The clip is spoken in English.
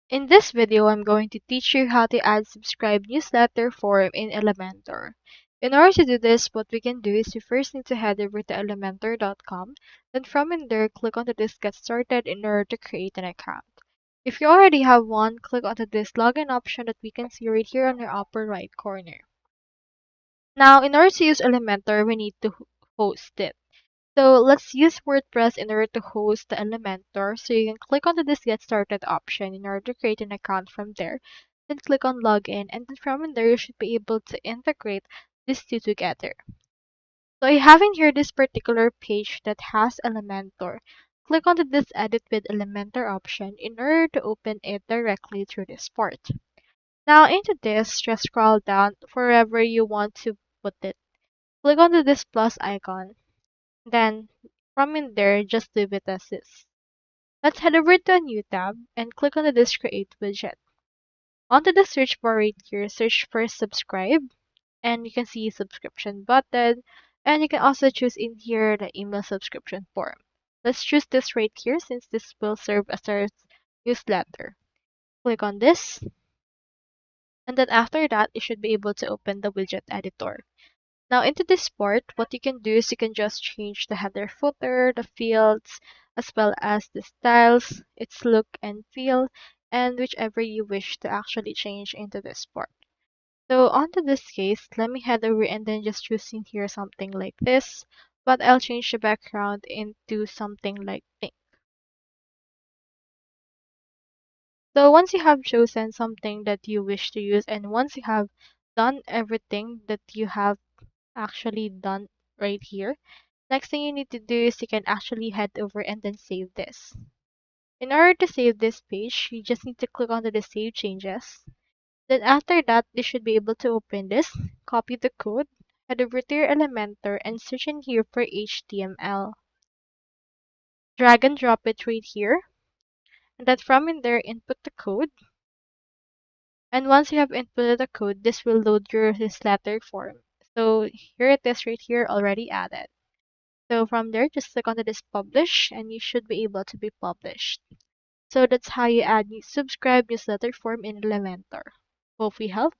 In this video, I'm going to teach you how to add subscribe newsletter form in Elementor. In order to do this, what we can do is you first need to head over to elementor.com. Then from in there, click onto this get started in order to create an account. If you already have one, click onto this login option that we can see right here on your upper right corner. Now, in order to use Elementor, we need to host it. So let's use WordPress in order to host the Elementor. So you can click on this Get Started option in order to create an account from there. Then click on Login, and then from in there you should be able to integrate these two together. So I have in here this particular page that has Elementor. Click on this Edit with Elementor option in order to open it directly through this port. Now into this, just scroll down wherever you want to put it. Click on this plus icon. Then, from in there, just leave it as is. Let's head over to a new tab and click on this Create Widget. Onto the search bar right here, search for Subscribe, and you can see subscription button, and you can also choose in here the email subscription form. Let's choose this right here since this will serve as our newsletter. Click on this, and then after that, you should be able to open the widget editor. Now into this part, what you can do is you can just change the header footer, the fields, as well as the styles, its look and feel, and whichever you wish to actually change into this part. So onto this case, let me head over and then just choose in here something like this, but I'll change the background into something like pink. So once you have chosen something that you wish to use and once you have done everything that you have actually done right here, next thing you need to do is you can actually head over and then save this. In order to save this page, you just need to click onto the Save Changes. Then after that, you should be able to open this, copy the code, head over to your Elementor and search in here for HTML. Drag and drop it right here, and then from in there, input the code. And once you have inputted the code, this will load your newsletter form. So here it is right here already added. So from there, just click on this publish and you should be able to be published. So that's how you add subscribe newsletter form in Elementor. Hope we helped.